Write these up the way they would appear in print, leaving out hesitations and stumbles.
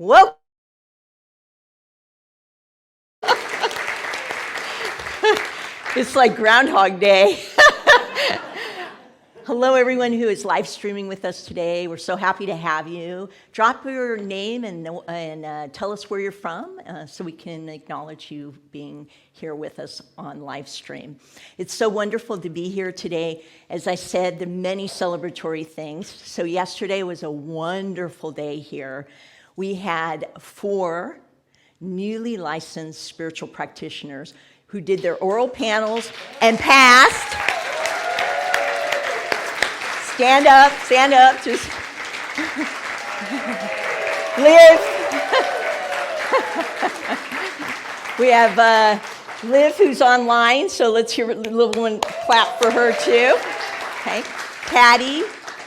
Whoa! It's like Groundhog Day. Hello, everyone who is live streaming with us today. We're so happy to have you. Drop your name and tell us where you're from so we can acknowledge you being here with us on live stream. It's so wonderful to be here today. As I said, there are many celebratory things. So yesterday was a wonderful day here. We had 4 newly licensed spiritual practitioners who did their oral panels and passed. Stand up, just Liv. We have Liv who's online, so let's hear a little one clap for her too. Okay, Patty,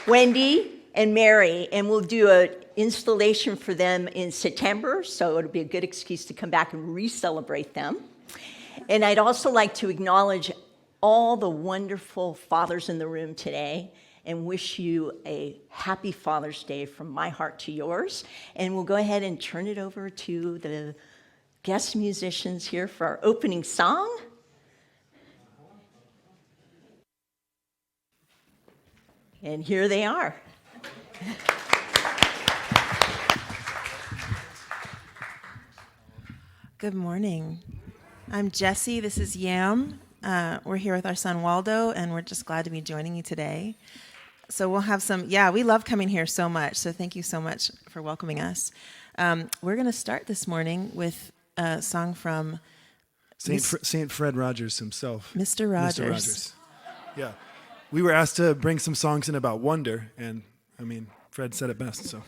Wendy, and Mary, and we'll do an installation for them in September, so it'll be a good excuse to come back and re-celebrate them. And I'd also like to acknowledge all the wonderful fathers in the room today and wish you a happy Father's Day from my heart to yours. And we'll go ahead and turn it over to the guest musicians here for our opening song. And here they are. Good morning. I'm Jessie. This is Yam. We're here with our son Waldo, and we're just glad to be joining you today. So we'll have we love coming here so much, so thank you so much for welcoming us. We're going to start this morning with a song from Saint Fred Rogers himself. Mr. Rogers. Mr. Rogers. Yeah. We were asked to bring some songs in about wonder, and Fred said it best, so.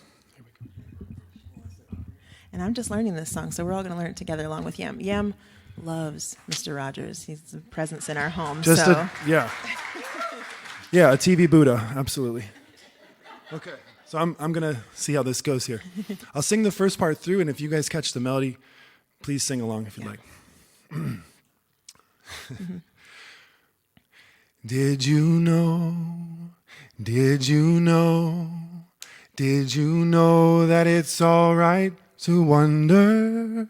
And I'm just learning this song, so we're all going to learn it together along with Yam. Yam loves Mr. Rogers. He's a presence in our home. Yeah, a TV Buddha, absolutely. Okay, so I'm going to see how this goes here. I'll sing the first part through, and if you guys catch the melody, please sing along if you'd like. Did you know that it's all right to wonder?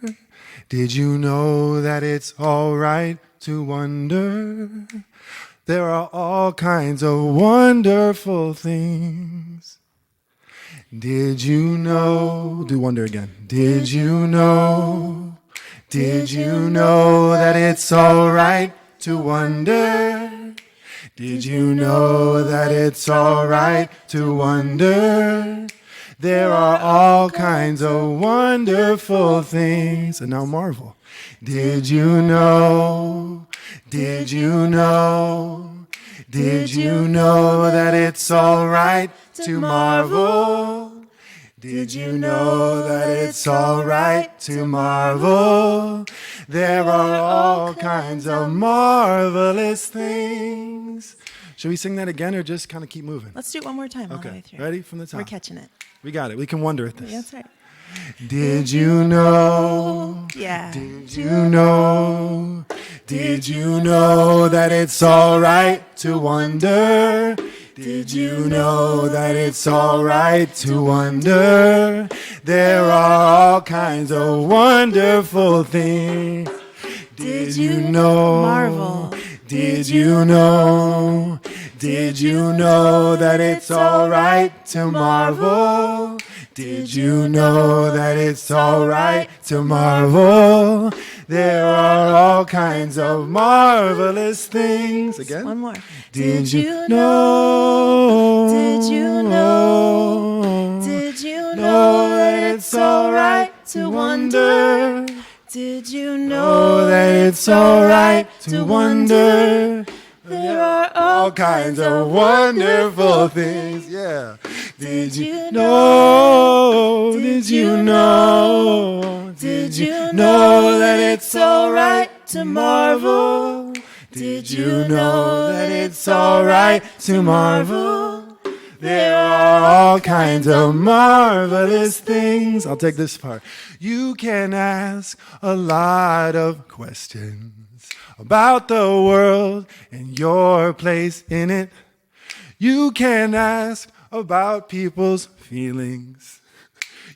Did you know that it's all right to wonder? There are all kinds of wonderful things. Did you know? Do wonder again. Did you know that it's all right to wonder? Did you know that it's all right to wonder? There are all kinds of wonderful things. And now marvel. Did you know that it's all right to marvel? Did you know that it's all right to marvel? There are all kinds of marvelous things. Should we sing that again or just kind of keep moving? Let's do it one more time all the way Okay, through. ready from the top? We're catching it. We got it. We can wonder at this. Yeah, that's right. Did you know? Yeah. Did you know that it's all right to wonder? Did you know that it's all right to wonder? There are all kinds of wonderful things. Did you know? Marvel. Did you know that it's all right to marvel? Did you know that it's all right to marvel? There are all kinds of marvelous things. Again? One more. Did you know that it's all right to wonder? Did you know that it's all right to wonder? there are All kinds of wonderful things. Yeah. Did you know that it's all right to marvel? Did you know that it's all right to marvel? There are all kinds of marvelous things. I'll take this part. You can ask a lot of questions about the world and your place in it. You can ask about people's feelings.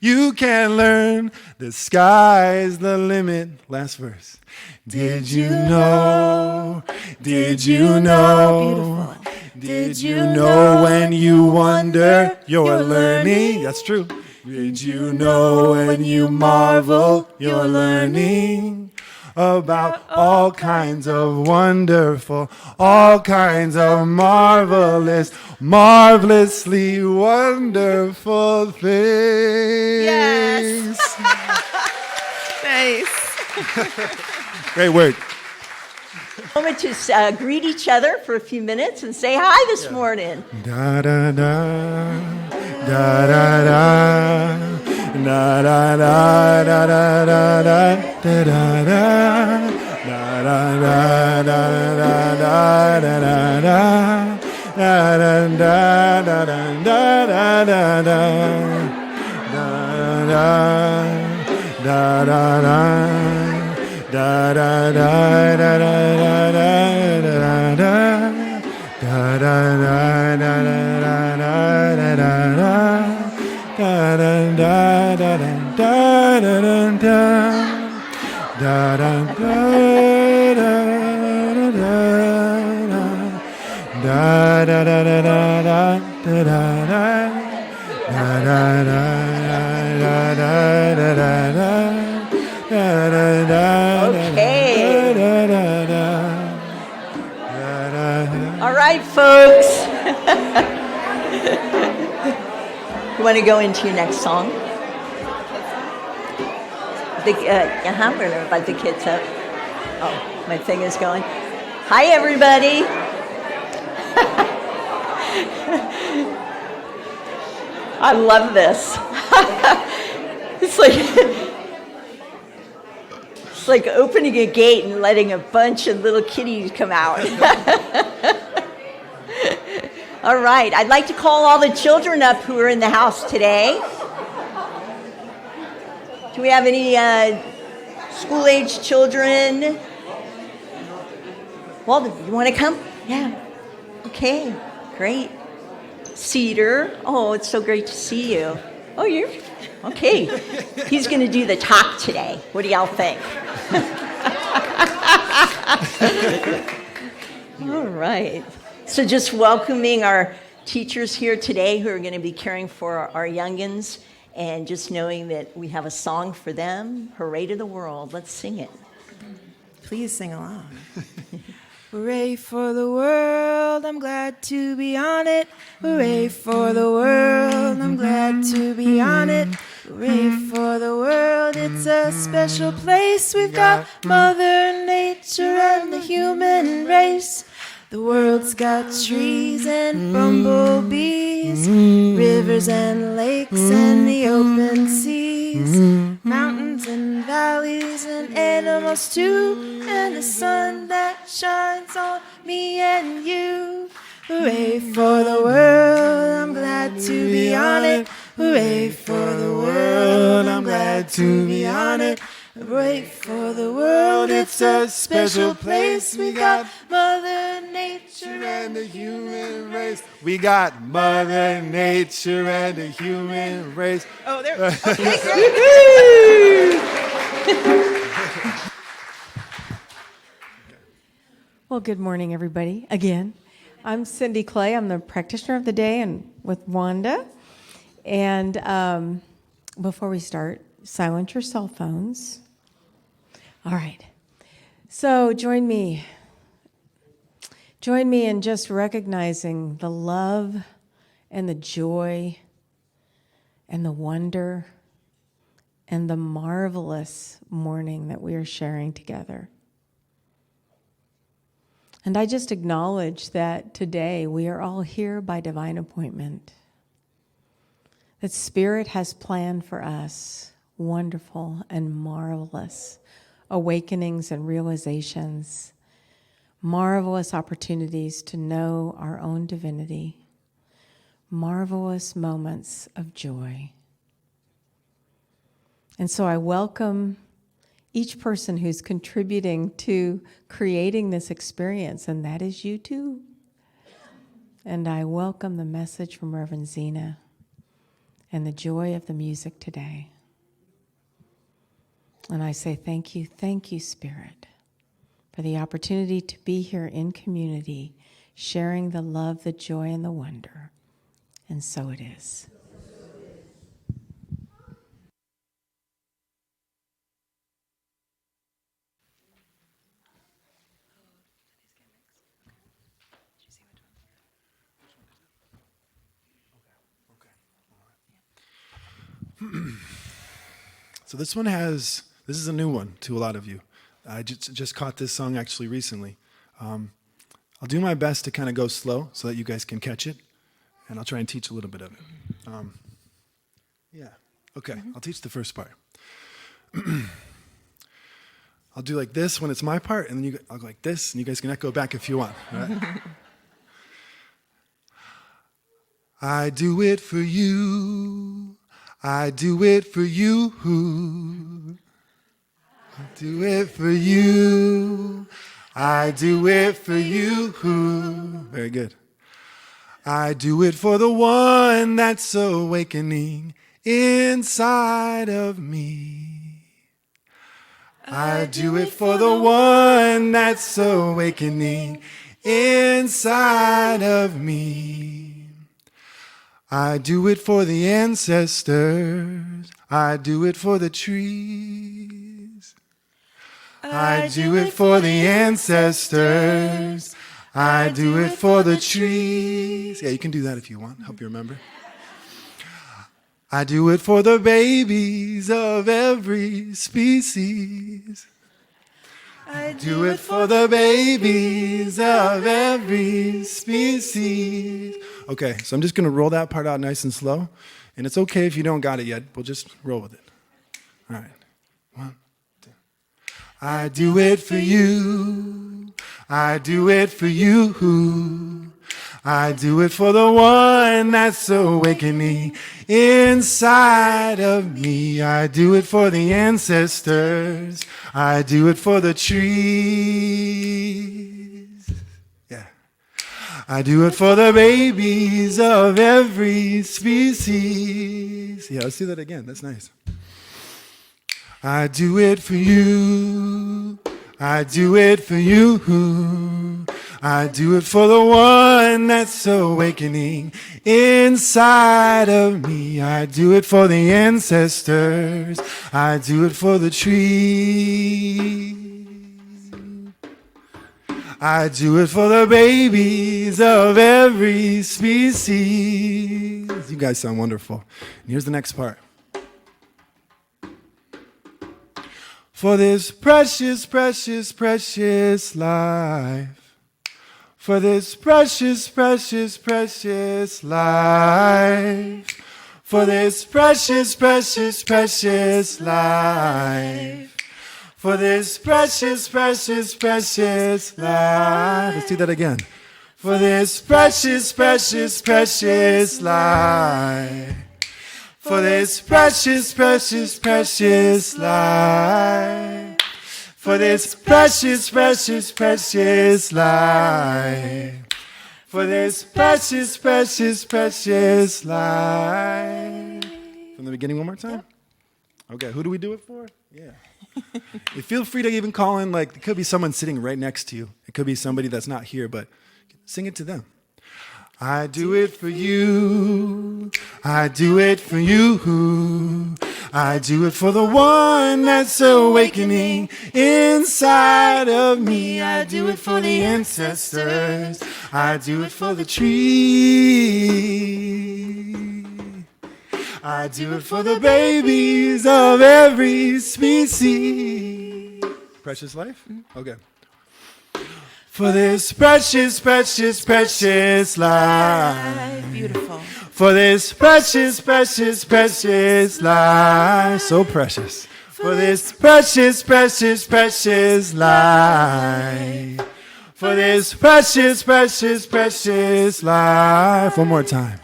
You can learn. The sky's the limit. Last verse. Did you know? Did you know? Did you know when you wonder you're learning? That's true. Did you know when you marvel you're learning about all kinds of wonderful, all kinds of marvelous, marvelously wonderful things? Yes. Nice. Great word. Moment to greet each other for a few minutes and say hi this morning. Da da da da da da da da da da da da da da da da da da All right, folks. You want to go into your next song? We're going to invite the kids up. Oh, my thing is going. Hi, everybody. I love this. It's like opening a gate and letting a bunch of little kitties come out. All right, I'd like to call all the children up who are in the house today. Do we have any school-age children? Walden, you want to come? Yeah. Okay, great. Cedar, oh, it's so great to see you. Oh, you're, okay. He's going to do the talk today. What do y'all think? All right. So just welcoming our teachers here today who are going to be caring for our youngins, and just knowing that we have a song for them, Hooray to the World. Let's sing it. Please sing along. Hooray for the world, I'm glad to be on it. Hooray for the world, I'm glad to be on it. Hooray for the world, it's a special place. We've got Mother Nature and the human race. The world's got trees and bumblebees, rivers and lakes and the open seas, mountains and valleys and animals too, and the sun that shines on me and you. Hooray for the world, I'm glad to be on it. Hooray for the world, I'm glad to be on it. Hooray for the world, it's a special place. We got Mother Nature and the human race. We got Mother Nature and the human race. Oh, there. Okay, Well, good morning, everybody. Again, I'm Cindy Clay. I'm the practitioner of the day and with Wanda. And before we start, silence your cell phones. All right. So join me in just recognizing the love and the joy and the wonder and the marvelous morning that we are sharing together. And I just acknowledge that today we are all here by divine appointment. That Spirit has planned for us wonderful and marvelous awakenings and realizations, marvelous opportunities to know our own divinity, marvelous moments of joy. And so I welcome each person who's contributing to creating this experience, and that is you too. And I welcome the message from RevZina and the joy of the music today. And I say thank you, Spirit, for the opportunity to be here in community, sharing the love, the joy, and the wonder. And so it is. So this is a new one to a lot of you. I just caught this song actually recently. I'll do my best to kind of go slow so that you guys can catch it, and I'll try and teach a little bit of it. Okay, I'll teach the first part. I'll do like this when it's my part, and then I'll go like this, and you guys can echo back if you want. All right? I do it for you. I do it for you. I do it for you. I do it for you. Very good. I do it for the one that's awakening inside of me. I do it for the one that's awakening inside of me. I do it for the ancestors. I do it for the trees. I do it for the ancestors. I do it for the trees. Yeah, you can do that if you want. Help you remember. I do it for the babies of every species. I do it for the babies of every species. Okay, so I'm just going to roll that part out nice and slow. And it's okay if you don't got it yet. We'll just roll with it. All right. 1, 2. I do it for you. I do it for you. I do it for the one that's awakening inside of me. I do it for the ancestors. I do it for the trees. Yeah. I do it for the babies of every species. Yeah, let's do that again. That's nice. I do it for you. I do it for you. I do it for the one that's awakening inside of me. I do it for the ancestors. I do it for the trees. I do it for the babies of every species. You guys sound wonderful. And here's the next part. For this precious, precious, precious life. For this precious, precious, precious life. For this precious, precious, precious life. For this precious, precious, precious life. Let's do that again. For this precious, precious, precious life. For this precious, precious, precious life. For this precious, precious, precious life. For this precious, precious, precious life. From the beginning one more time? Okay, who do we do it for? Yeah. You feel free to even call in, like, it could be someone sitting right next to you. It could be somebody that's not here, but sing it to them. I do it for you. I do it for you. I do it for the one that's awakening inside of me. I do it for the ancestors. I do it for the tree. I do it for the babies of every species. Precious life? Okay. For this precious, precious, precious life. Beautiful. For this precious, precious, precious life. So precious. For this precious, precious, precious life. For this precious, precious, precious life. One more time.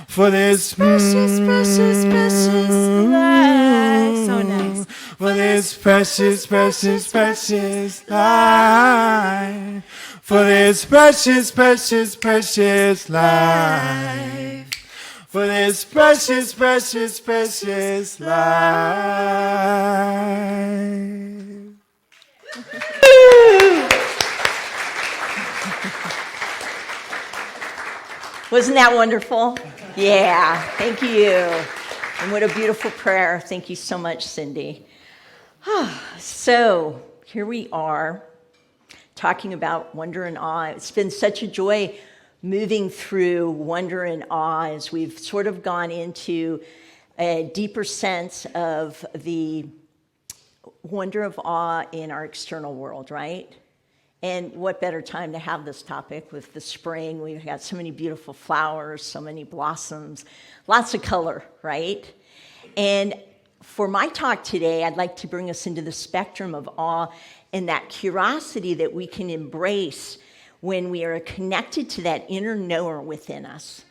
For this Precious, precious, precious life. So nice. For this precious, precious, precious life. For this precious, precious, precious life. for this precious, precious, precious life. Wasn't that wonderful? Yeah, thank you. And what a beautiful prayer. Thank you so much, Cindy. So here we are talking about wonder and awe. It's been such a joy moving through wonder and awe as we've sort of gone into a deeper sense of the wonder of awe in our external world, right? And what better time to have this topic with the spring? We've got so many beautiful flowers, so many blossoms, lots of color, right? And for my talk today, I'd like to bring us into the spectrum of awe and that curiosity that we can embrace when we are connected to that inner knower within us.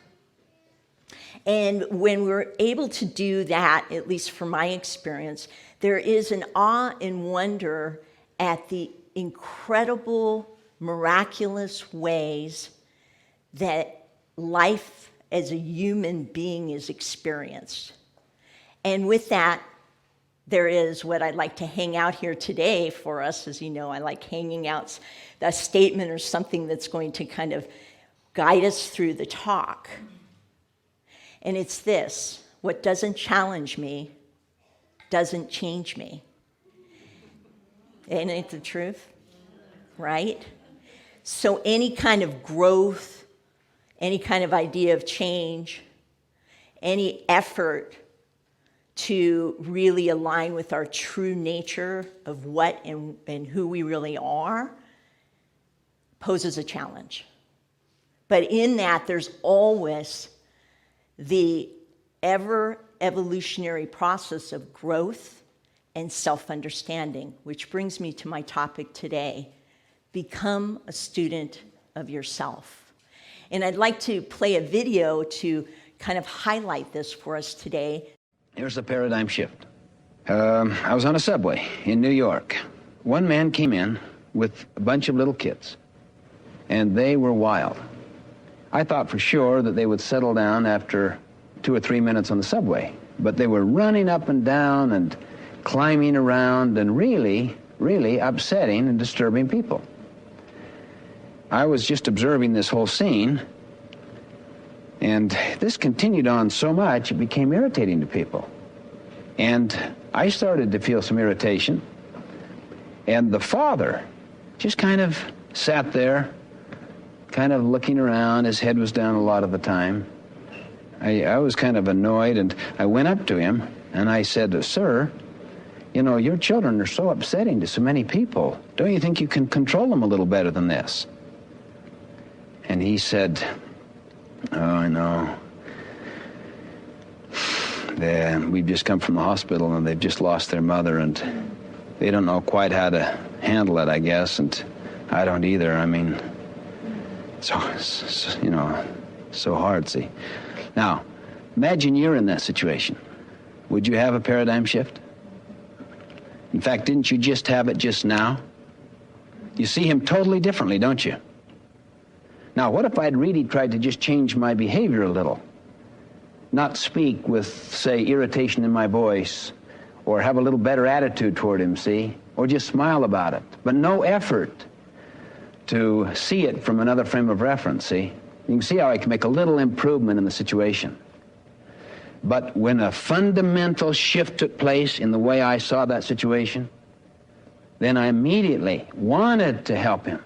And when we're able to do that, at least from my experience, there is an awe and wonder at the incredible, miraculous ways that life as a human being is experienced. And with that, there is what I'd like to hang out here today for us. As you know, I like hanging out a statement or something that's going to kind of guide us through the talk. And it's this: what doesn't challenge me doesn't change me. Ain't it the truth? Right? So any kind of growth, any kind of idea of change, any effort to really align with our true nature of what and who we really are poses a challenge. But in that, there's always the ever evolutionary process of growth and self-understanding, which brings me to my topic today: become a student of yourself. And I'd like to play a video to kind of highlight this for us today. Here's the paradigm shift. I was on a subway in New York. One man came in with a bunch of little kids, and they were wild. I thought for sure that they would settle down after 2 or 3 minutes on the subway, but they were running up and down and climbing around and really, really upsetting and disturbing people. I was just observing this whole scene, and this continued on so much it became irritating to people. And I started to feel some irritation, and the father just kind of sat there, kind of looking around. His head was down a lot of the time. I was kind of annoyed, and I went up to him, and I said, "Sir, you know, your children are so upsetting to so many people. Don't you think you can control them a little better than this?" And he said, "Oh, I know. We've just come from the hospital, and they've just lost their mother, and they don't know quite how to handle it, I guess, and I don't either. I mean, so you know, so hard, see. Now, imagine you're in that situation. Would you have a paradigm shift? In fact, didn't you just have it just now? You see him totally differently, don't you? Now, what if I'd really tried to just change my behavior a little? Not speak with, say, irritation in my voice, or have a little better attitude toward him, see? Or just smile about it, but no effort to see it from another frame of reference, see? You can see how I can make a little improvement in the situation. But when a fundamental shift took place in the way I saw that situation, then I immediately wanted to help him.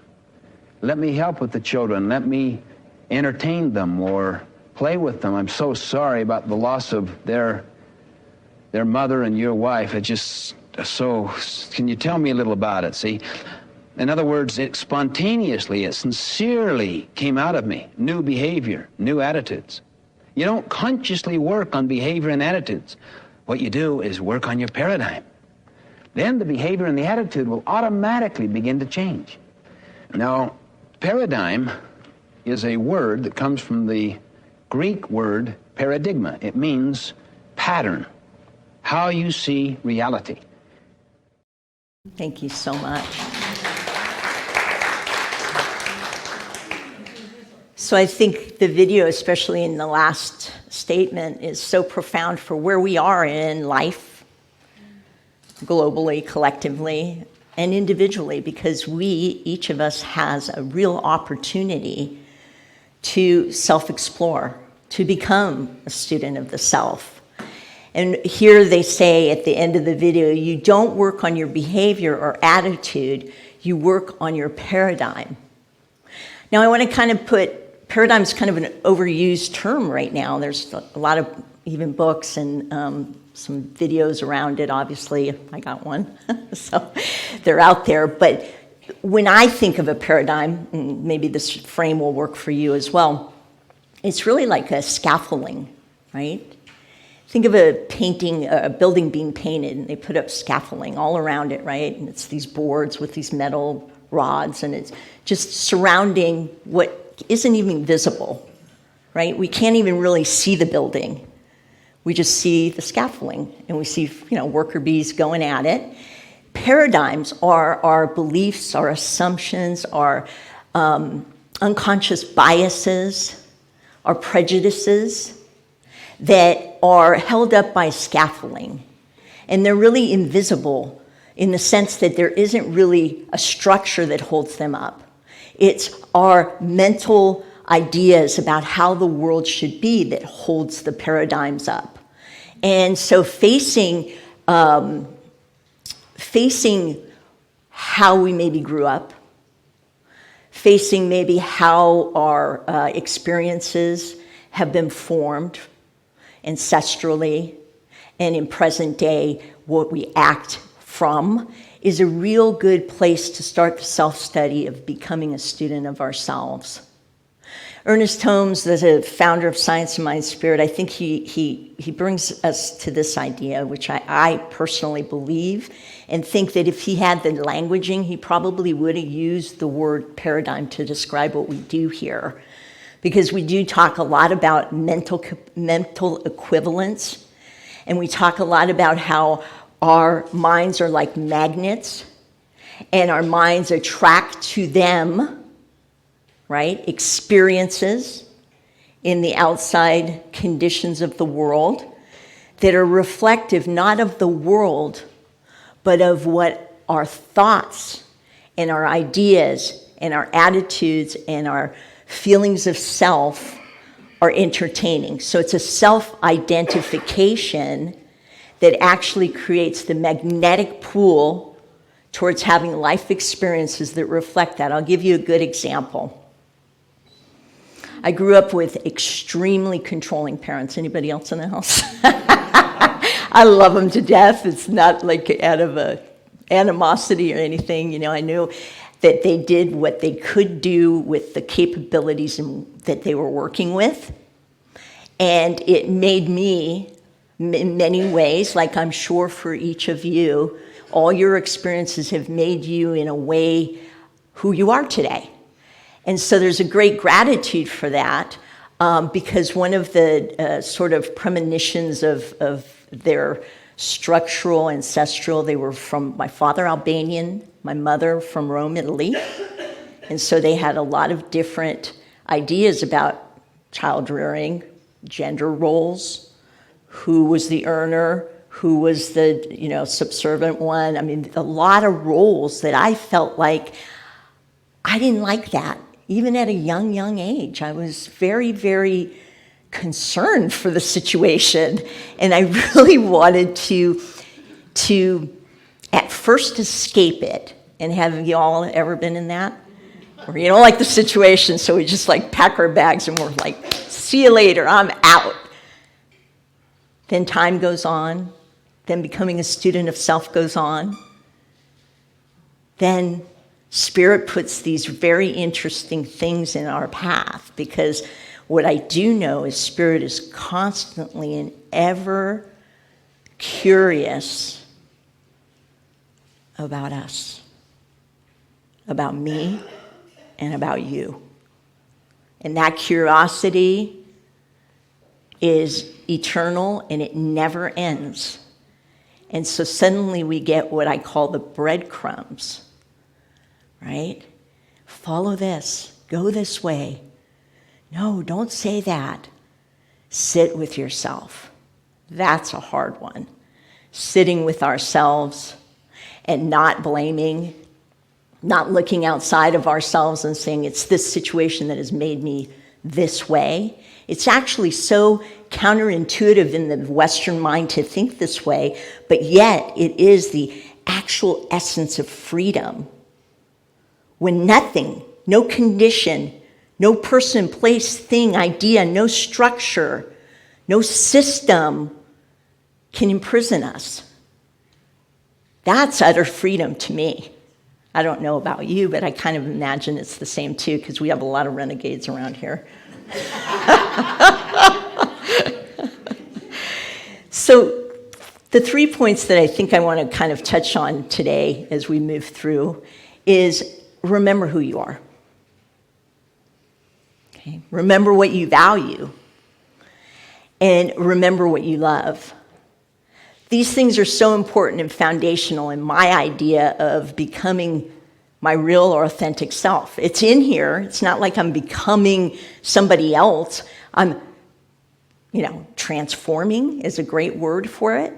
Let me help with the children. Let me entertain them or play with them. I'm so sorry about the loss of their mother and your wife. It just so, can you tell me a little about it, see? In other words, it spontaneously, it sincerely came out of me. New behavior, new attitudes. You don't consciously work on behavior and attitudes. What you do is work on your paradigm. Then the behavior and the attitude will automatically begin to change. Now, paradigm is a word that comes from the Greek word paradigma. It means pattern, how you see reality. Thank you so much. So I think the video, especially in the last statement, is so profound for where we are in life, globally, collectively, and individually, because each of us has a real opportunity to self-explore, to become a student of the self. And here they say at the end of the video, you don't work on your behavior or attitude, you work on your paradigm. Now I want to kind of paradigm is kind of an overused term right now. There's a lot of even books and some videos around it. Obviously, I got one, so they're out there. But when I think of a paradigm, and maybe this frame will work for you as well, it's really like a scaffolding, right? Think of a building being painted, and they put up scaffolding all around it, right? And it's these boards with these metal rods, and it's just surrounding what isn't even visible, right? We can't even really see the building. We just see the scaffolding, and we see, worker bees going at it. Paradigms are our beliefs, our assumptions, our unconscious biases, our prejudices that are held up by scaffolding. And they're really invisible in the sense that there isn't really a structure that holds them up. It's our mental ideas about how the world should be that holds the paradigms up. And so facing how we maybe grew up, facing maybe how our experiences have been formed ancestrally, and in present day, what we act from, is a real good place to start the self-study of becoming a student of ourselves. Ernest Holmes, the founder of Science of Mind Spirit, I think he brings us to this idea, which I personally believe, and think that if he had the languaging, he probably would have used the word paradigm to describe what we do here. Because we do talk a lot about mental equivalence, and we talk a lot about how our minds are like magnets, and our minds attract to them, right, experiences in the outside conditions of the world that are reflective not of the world, but of what our thoughts and our ideas and our attitudes and our feelings of self are entertaining. So it's a self-identification that actually creates the magnetic pull towards having life experiences that reflect that. I'll give you a good example. I grew up with extremely controlling parents. Anybody else in the house? I love them to death. It's not like out of a animosity or anything. I knew that they did what they could do with the capabilities that they were working with. And it made me, in many ways, like I'm sure for each of you, all your experiences have made you in a way who you are today. And so there's a great gratitude for that, because one of the sort of premonitions of their structural, ancestral, they were from my father Albanian, my mother from Rome, Italy. And so they had a lot of different ideas about child rearing, gender roles, who was the earner, who was the subservient one. I mean, a lot of roles that I felt like I didn't like that. Even at a young age, I was very, very concerned for the situation. And I really wanted to at first escape it. And have you all ever been in that? Or you don't like the situation, so we just like pack our bags and we're like, see you later, I'm out. Then time goes on. Then becoming a student of self goes on. Then Spirit puts these very interesting things in our path, because what I do know is Spirit is constantly and ever curious about us, about me, and about you. And that curiosity is eternal and it never ends. And so suddenly we get what I call the breadcrumbs, right? Follow this, go this way. No, don't say that. Sit with yourself. That's a hard one. Sitting with ourselves and not blaming, not looking outside of ourselves and saying, it's this situation that has made me this way. It's actually so counterintuitive in the Western mind to think this way, but yet it is the actual essence of freedom. When nothing, no condition, no person, place, thing, idea, no structure, no system can imprison us. That's utter freedom to me. I don't know about you, but I kind of imagine it's the same too, because we have a lot of renegades around here. So the 3 points that I think I want to kind of touch on today as we move through is remember who you are. Okay? Remember what you value. And remember what you love. These things are so important and foundational in my idea of becoming my real or authentic self. It's in here. It's not like I'm becoming somebody else. I'm, transforming is a great word for it.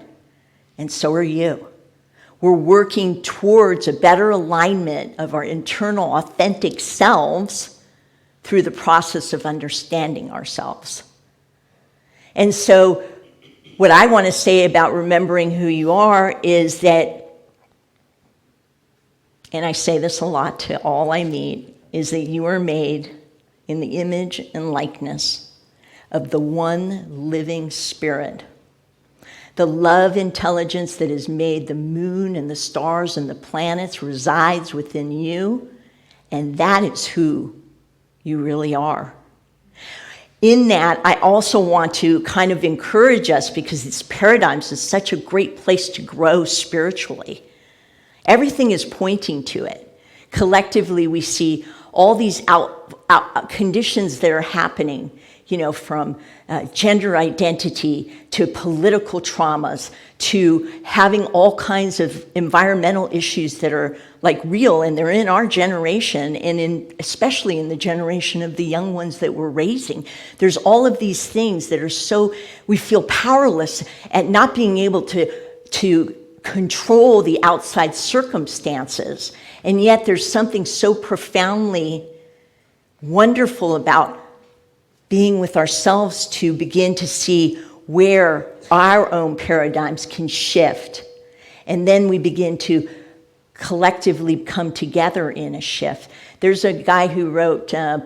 And so are you. We're working towards a better alignment of our internal authentic selves through the process of understanding ourselves. And so what I want to say about remembering who you are is that, and I say this a lot to all I meet, is that you are made in the image and likeness of the one living spirit. The love intelligence that has made the moon and the stars and the planets resides within you, and that is who you really are. In that, I also want to kind of encourage us, because these paradigms is such a great place to grow spiritually. Everything is pointing to it. Collectively, we see all these conditions that are happening, from gender identity to political traumas to having all kinds of environmental issues that are like real, and they're in our generation, and especially in the generation of the young ones that we're raising. There's all of these things that are so, we feel powerless at not being able to control the outside circumstances. And yet there's something so profoundly wonderful about being with ourselves to begin to see where our own paradigms can shift. And then we begin to collectively come together in a shift. There's a guy who wrote the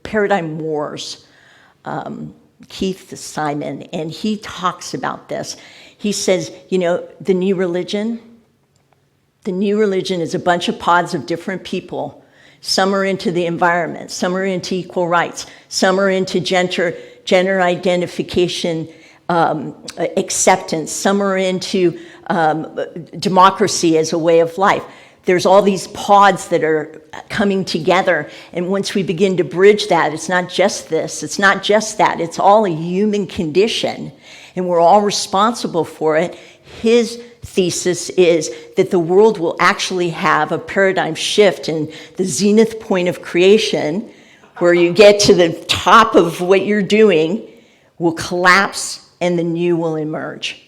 Paradigm Wars, Keith Simon, and he talks about this. He says, the new religion is a bunch of pods of different people. Some are into the environment, some are into equal rights, some are into gender identification acceptance, some are into democracy as a way of life. There's all these pods that are coming together, and once we begin to bridge that, it's not just this, it's not just that, it's all a human condition, and we're all responsible for it. His thesis is that the world will actually have a paradigm shift, and the zenith point of creation, where you get to the top of what you're doing, will collapse and the new will emerge.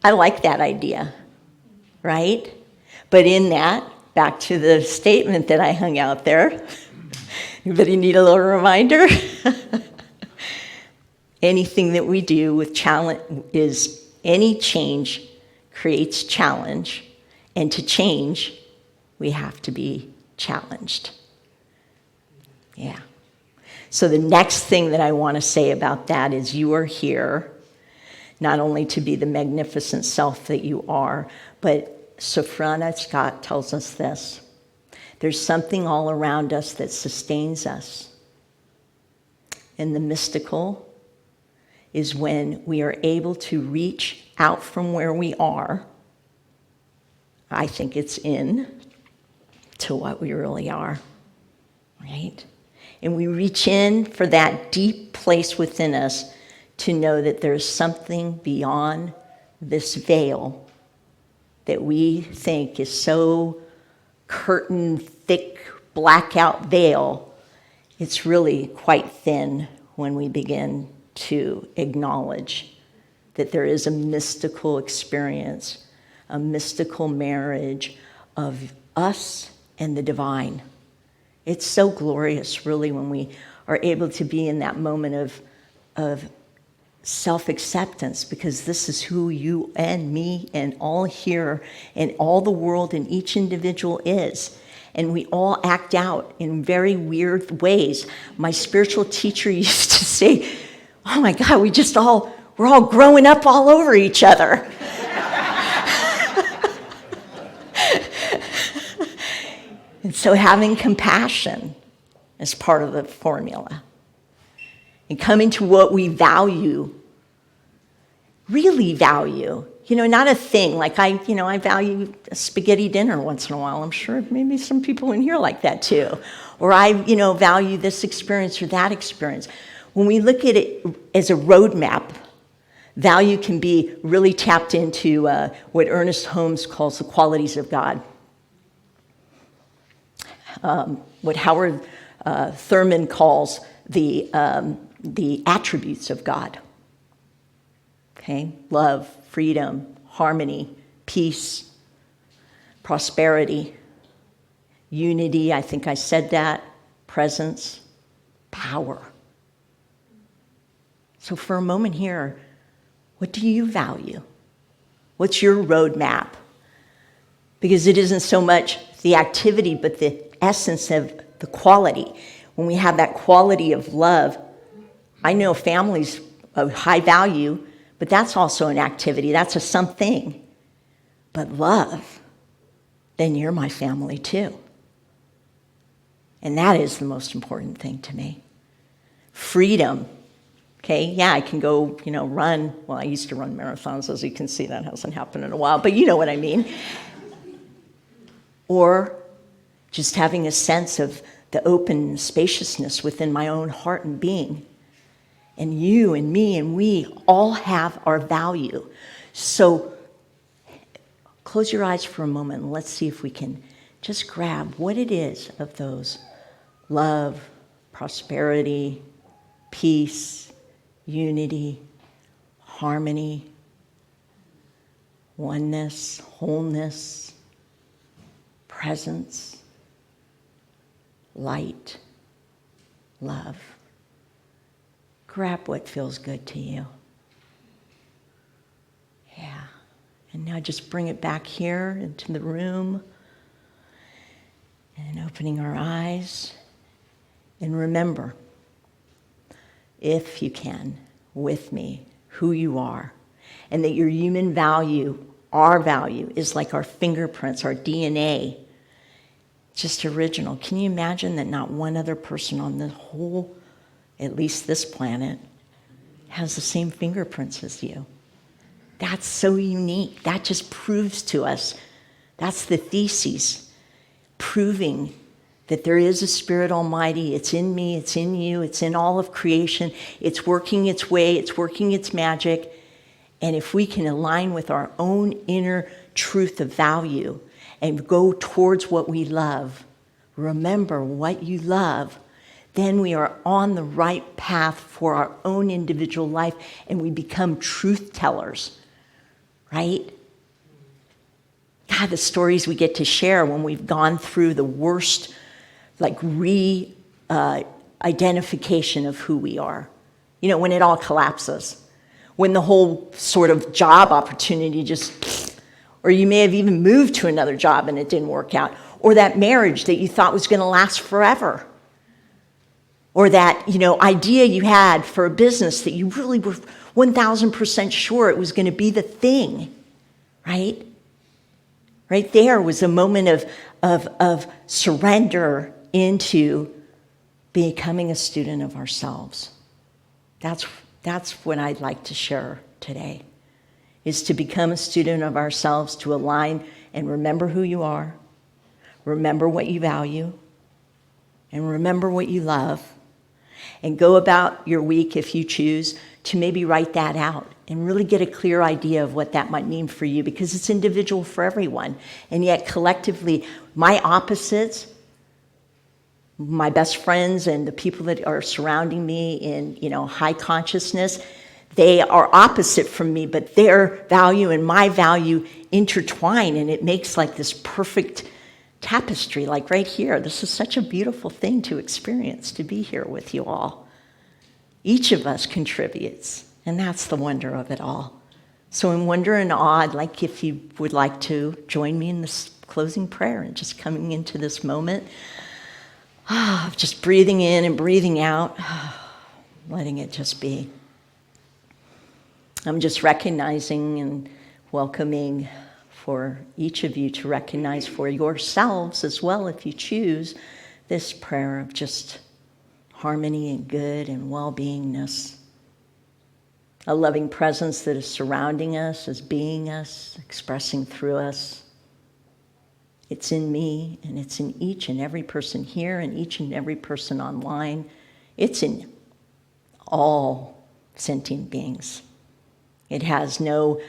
I like that idea, right? But in that, back to the statement that I hung out there, anybody need a little reminder? Anything that we do with challenge is any change creates challenge, and to change, we have to be challenged. Yeah. So the next thing that I want to say about that is you are here not only to be the magnificent self that you are, but Sophrona Scott tells us this. There's something all around us that sustains us. And the mystical is when we are able to reach out from where we are. I think it's in to what we really are, right? And we reach in for that deep place within us to know that there's something beyond this veil that we think is so curtain thick, blackout veil, it's really quite thin when we begin to acknowledge that there is a mystical experience, a mystical marriage of us and the divine. It's so glorious, really, when we are able to be in that moment of self-acceptance, because this is who you and me and all here and all the world and each individual is. And we all act out in very weird ways. My spiritual teacher used to say, oh my God, we're all growing up all over each other. And so having compassion is part of the formula. And coming to what we value, really value. Not a thing, like I value a spaghetti dinner once in a while. I'm sure maybe some people in here like that too. Or I, value this experience or that experience. When we look at it as a roadmap, value can be really tapped into what Ernest Holmes calls the qualities of God. What Howard Thurman calls the attributes of God. Okay, love, freedom, harmony, peace, prosperity, unity, I think I said that, presence, power. So for a moment here, what do you value? What's your roadmap? Because it isn't so much the activity, but the essence of the quality. When we have that quality of love, I know families of high value, but that's also an activity. That's a something. But love, then you're my family too. And that is the most important thing to me. Freedom. Okay, yeah, I can go, run. Well, I used to run marathons, as you can see. That hasn't happened in a while, but you know what I mean. Or just having a sense of the open spaciousness within my own heart and being. And you and me and we all have our value. So close your eyes for a moment and let's see if we can just grab what it is of those love, prosperity, peace, unity, harmony, oneness, wholeness, presence, light, love. Grab what feels good to you. Yeah. And now just bring it back here into the room. And opening our eyes. And remember, if you can, with me, who you are. And that your human value, our value, is like our fingerprints, our DNA. Just original. Can you imagine that not one other person on the whole, at least this planet, has the same fingerprints as you? That's so unique. That just proves to us, that's the thesis, proving that there is a Spirit Almighty. It's in me, it's in you, it's in all of creation. It's working its way, it's working its magic. And if we can align with our own inner truth of value and go towards what we love, remember what you love, then we are on the right path for our own individual life and we become truth tellers, right? God, the stories we get to share when we've gone through the worst, identification of who we are. When it all collapses, when the whole sort of job opportunity or you may have even moved to another job and it didn't work out, or that marriage that you thought was going to last forever. Or that, idea you had for a business that you really were 1,000% sure it was going to be the thing, right? Right there was a moment of surrender into becoming a student of ourselves. That's what I'd like to share today, is to become a student of ourselves, to align and remember who you are, remember what you value, and remember what you love. And go about your week, if you choose, to maybe write that out and really get a clear idea of what that might mean for you, because it's individual for everyone. And yet collectively, my opposites my best friends and the people that are surrounding me in, high consciousness, they are opposite from me, but their value and my value intertwine, and it makes like this perfect tapestry, like right here. This is such a beautiful thing to experience, to be here with you all. Each of us contributes, and that's the wonder of it all. So in wonder and awe, I'd like if you would like to join me in this closing prayer and just coming into this moment of just breathing in and breathing out, letting it just be. I'm just recognizing and welcoming for each of you to recognize for yourselves as well, if you choose, this prayer of just harmony and good and well-beingness. A loving presence that is surrounding us, is being us, expressing through us. It's in me, and it's in each and every person here and each and every person online. It's in all sentient beings. It has no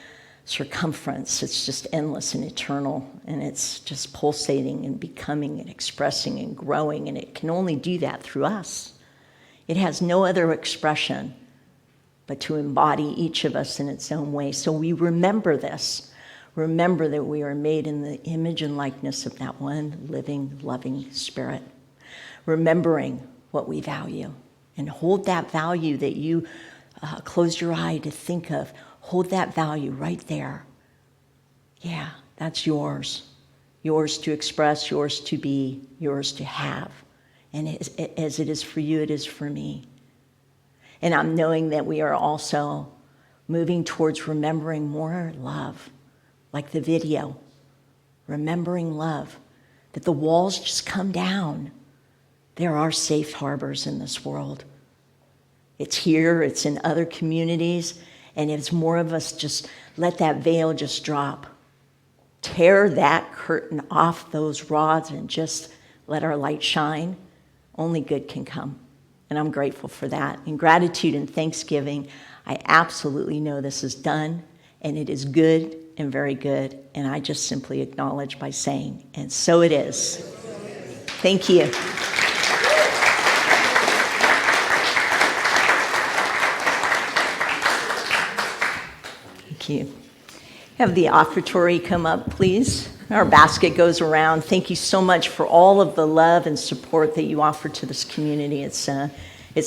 circumference. It's just endless and eternal, and it's just pulsating and becoming and expressing and growing, and it can only do that through us. It has no other expression but to embody each of us in its own way. So we remember this. Remember that we are made in the image and likeness of that one living, loving spirit. Remembering what we value, and hold that value that you closed your eye to think of. Hold that value right there. Yeah, that's yours. Yours to express, yours to be, yours to have. And as it is for you, it is for me. And I'm knowing that we are also moving towards remembering more love, like the video. Remembering love, that the walls just come down. There are safe harbors in this world. It's here, it's in other communities, and as more of us just let that veil just drop, tear that curtain off those rods and just let our light shine, only good can come. And I'm grateful for that. In gratitude and thanksgiving, I absolutely know this is done, and it is good and very good. And I just simply acknowledge by saying, and so it is. Thank you. Thank you. Have the offertory come up, please. Our basket goes around. Thank you so much for all of the love and support that you offer to this community. It's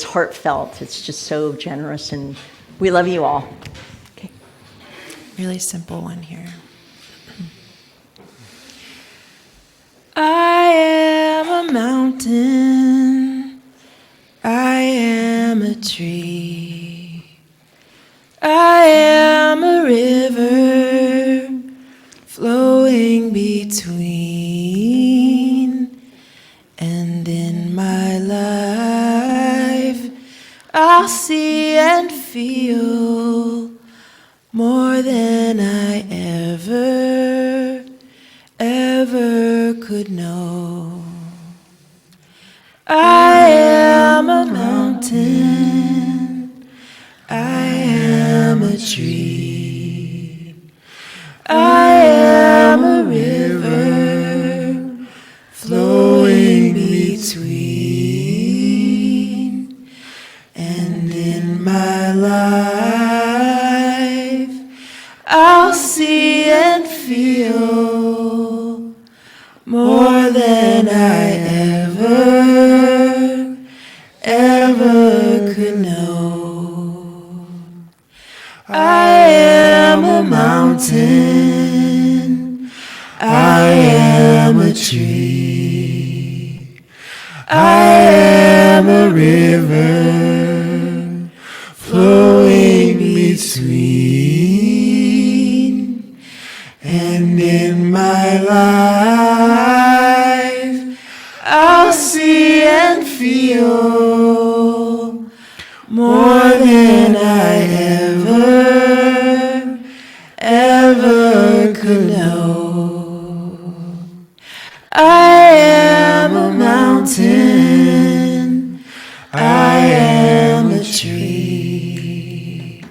heartfelt. It's just so generous, and we love you all. Okay. Really simple one here. I am a mountain. I am a tree. I am a river flowing between, and in my life I'll see and feel more than I ever could know. I am a mountain. I am a tree. I am a river flowing between, and in my life I'll see and feel more than I ever could know. I am a mountain. I am a tree. I am a river flowing between, and in my life I'll see and feel more than I ever could know. I am a mountain. I am a tree.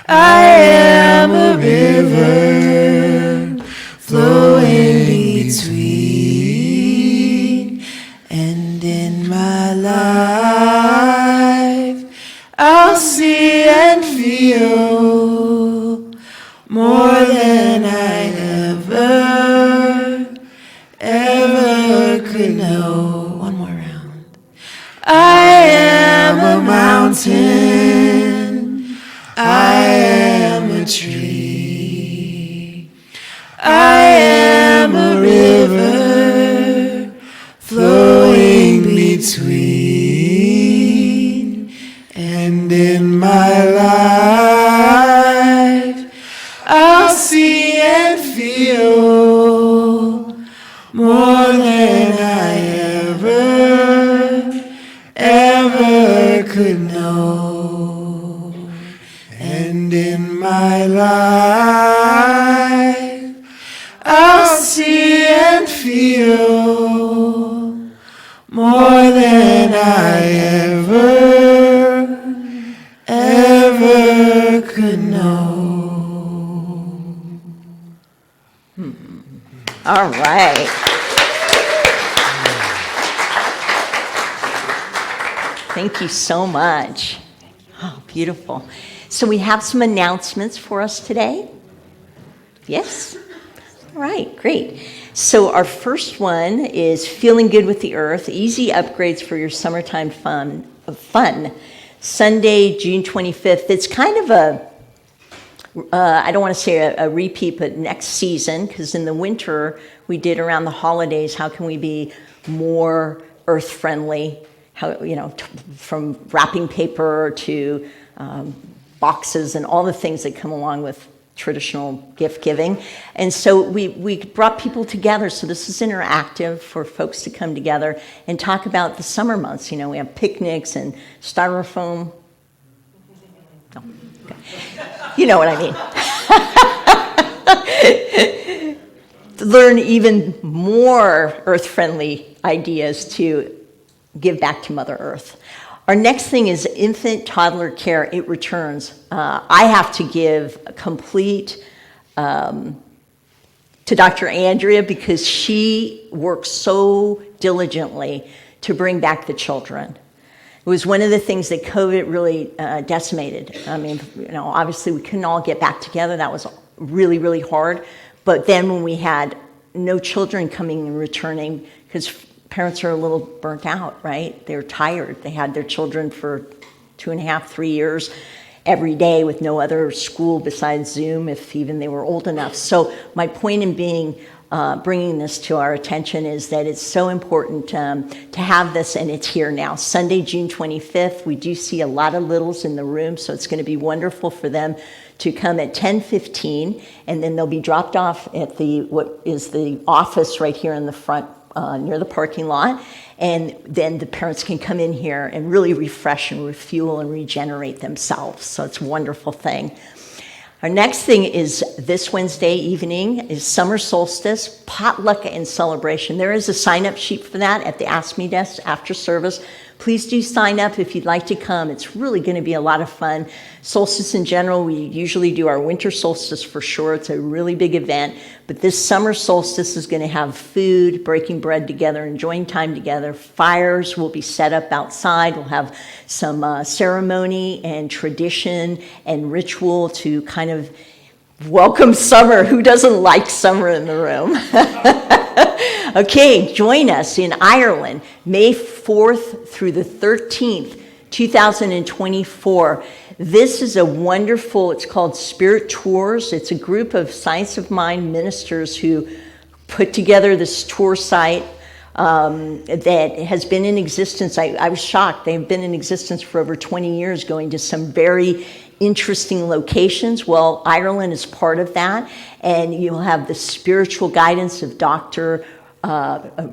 I am a river flowing between, and in my life, I'll see and feel more than I ever could know. One more round. I am a mountain, I am a tree, I am a river flowing between, and in my life I'll see and feel more than I ever could know. And in my life I'll see and feel more than I ever could know. All right. Thank you so much. Oh, beautiful. So we have some announcements for us today. Yes? All right, great. So our first one is Feeling Good with the Earth, easy upgrades for your summertime fun. Sunday, June 25th. It's kind of I don't want to say a repeat, but next season, because in the winter we did around the holidays, how can we be more earth friendly? How, from wrapping paper to boxes and all the things that come along with traditional gift giving. And so we brought people together. So this is interactive for folks to come together and talk about the summer months. We have picnics and styrofoam. No. Okay. You know what I mean. To learn even more earth-friendly ideas to give back to Mother Earth. Our next thing is infant toddler care. It returns. I have to give a complete to Dr. Andrea because she works so diligently to bring back the children. It was one of the things that COVID really decimated. I mean, obviously we couldn't all get back together. That was really, really hard. But then when we had no children coming and returning, because parents are a little burnt out, right? They're tired. They had their children for 2.5, 3 years every day with no other school besides Zoom, if even they were old enough. So my point in bringing this to our attention is that it's so important to have this, and it's here now. Sunday, June 25th, we do see a lot of littles in the room, so it's going to be wonderful for them to come at 10:15, and then they'll be dropped off at what is the office right here in the front near the parking lot, and then the parents can come in here and really refresh and refuel and regenerate themselves. So it's a wonderful thing. Our next thing is this Wednesday evening is summer solstice, potluck and celebration. There is a sign-up sheet for that at the Ask Me desk after service. Please do sign up if you'd like to come. It's really going to be a lot of fun. Solstice in general, we usually do our winter solstice for sure. It's a really big event. But this summer solstice is going to have food, breaking bread together, enjoying time together. Fires will be set up outside. We'll have some ceremony and tradition and ritual to kind of welcome summer. Who doesn't like summer in the room? Okay, join us in Ireland, May 4th through the 13th, 2024. This is a wonderful, it's called Spirit Tours. It's a group of Science of Mind ministers who put together this tour site that has been in existence. I was shocked. They've been in existence for over 20 years, going to some very interesting locations. Well, Ireland is part of that, and you'll have the spiritual guidance of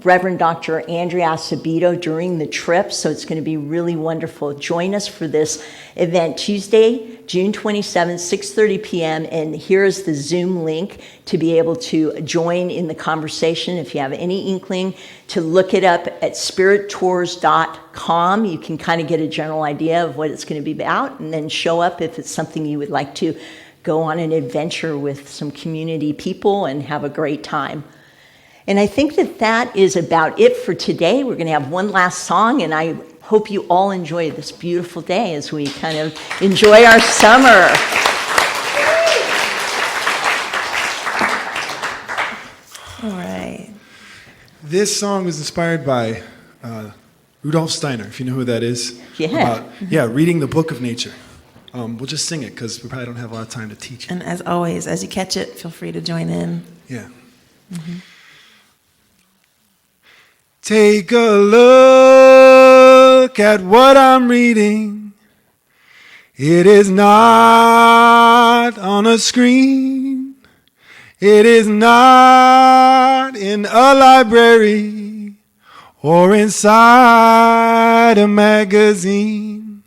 Reverend Dr. Andrea Acevedo during the trip, so it's going to be really wonderful. Join us for this event Tuesday, June 27th, 6:30 p.m., and here is the Zoom link to be able to join in the conversation. If you have any inkling to look it up at spirittours.com, you can kind of get a general idea of what it's going to be about, and then show up if it's something you would like to go on an adventure with some community people and have a great time. And I think that is about it for today. We're going to have one last song, and I hope you all enjoy this beautiful day as we kind of enjoy our summer. All right. This song was inspired by Rudolf Steiner, if you know who that is. Yeah. About, reading the book of nature. We'll just sing it because we probably don't have a lot of time to teach it. And as always, as you catch it, feel free to join in. Yeah. Take a look at what I'm reading. It is not on a screen. It is not in a library or inside a magazine.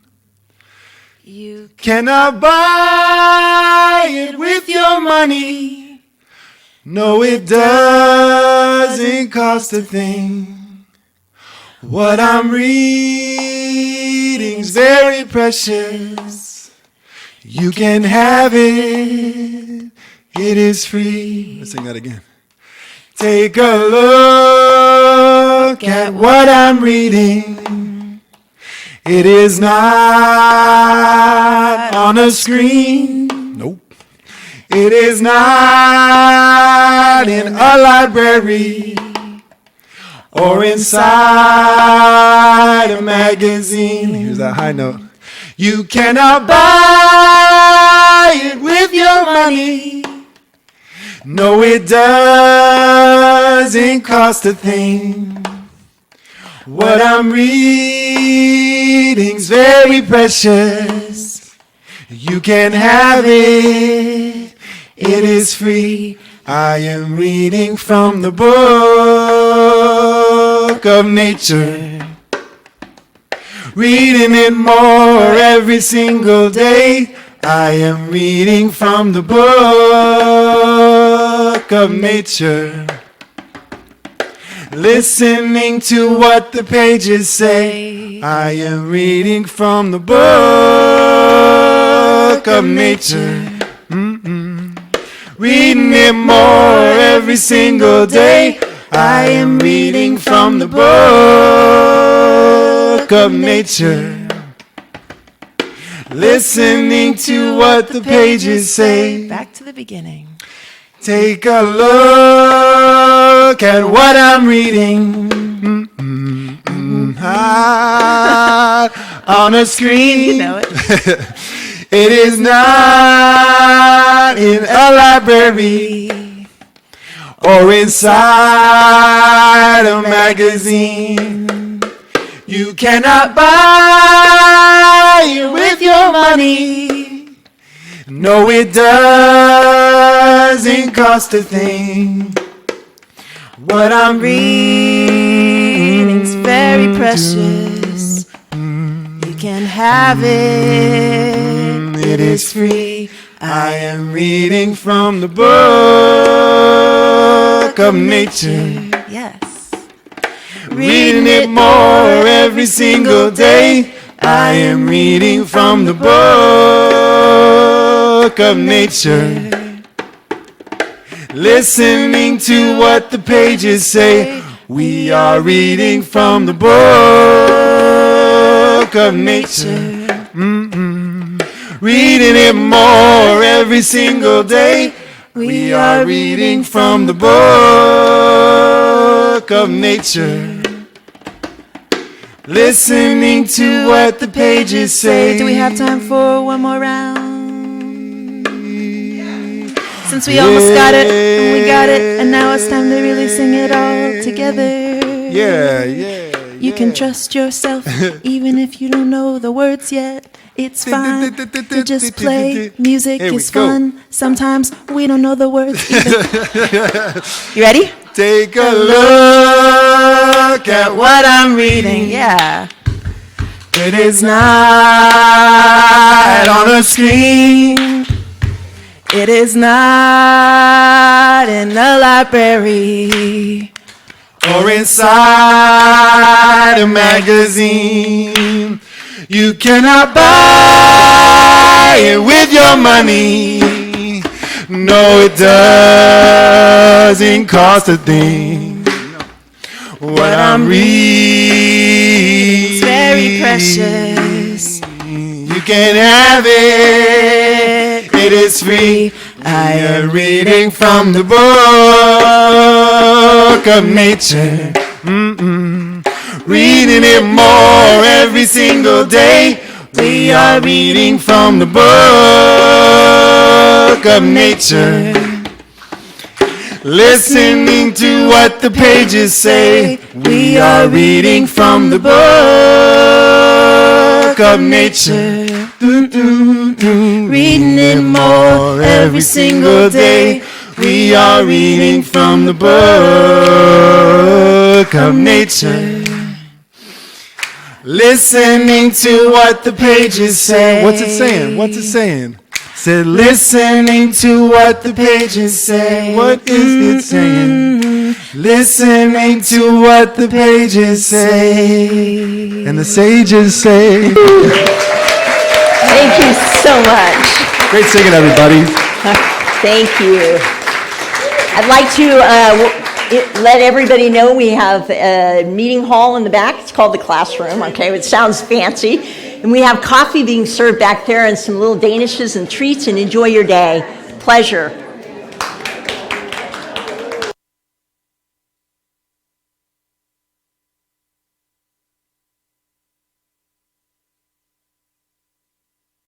You Cannot buy it with your money. No, it doesn't cost a thing. What I'm reading's very precious. You can have it. It is free. Let's sing that again. Take a look at what I'm reading. It is not on a screen. Nope. It is not in a library or inside a magazine. Here's that high note. You cannot buy it with your money. No, it doesn't cost a thing. What I'm reading's very precious. You can have it. It is free. I am reading from the book of nature. Reading it more every single day. I am reading from the book of nature. Listening to what the pages say. I am reading from the book of nature. Reading it more every single day. I am reading from the book of nature. Listening to what the pages say. Back to the beginning. Take a look at what I'm reading. On a screen. You know it. It is not in a library or inside a magazine. You cannot buy it with your money. No, it doesn't cost a thing. What I'm Reading's very precious. You can have it. It is free. I am reading from the book of nature. Yes. Reading it more every single day. I am reading from the book of nature. Listening to what the pages say. We are reading from the book of nature. Reading it more every single day. We are reading from the book of nature. Listening to what the pages say. Do we have time for one more round? Since we almost got it, we got it, and now it's time to really sing it all together. Yeah. You can trust yourself, even if you don't know the words yet. It's fine to just play. Music Here we is go. fun. Sometimes we don't know the words either. You ready? Take a look at what I'm reading. Yeah. It is not on a screen. It is not in the library Or inside a magazine. You cannot buy it with your money. No, it doesn't cost a thing. What I'm reading It's very very precious. You can have it. It is free. I am reading from the book of nature. Reading it more every single day. We are reading from the book of nature. Listening to what the pages say. We are reading from the book of nature. Reading it more every single day. We are reading from the book of nature. Listening to what the pages say. What's it saying? What's it saying? Said listening to what the pages say. What is it saying? Listening to what the pages say. And the sages say. Thank you so much. Great singing, everybody. Thank you. I'd like to let everybody know we have a meeting hall in the back. It's called the classroom, okay? It sounds fancy. And we have coffee being served back there and some little danishes and treats, and enjoy your day. Pleasure.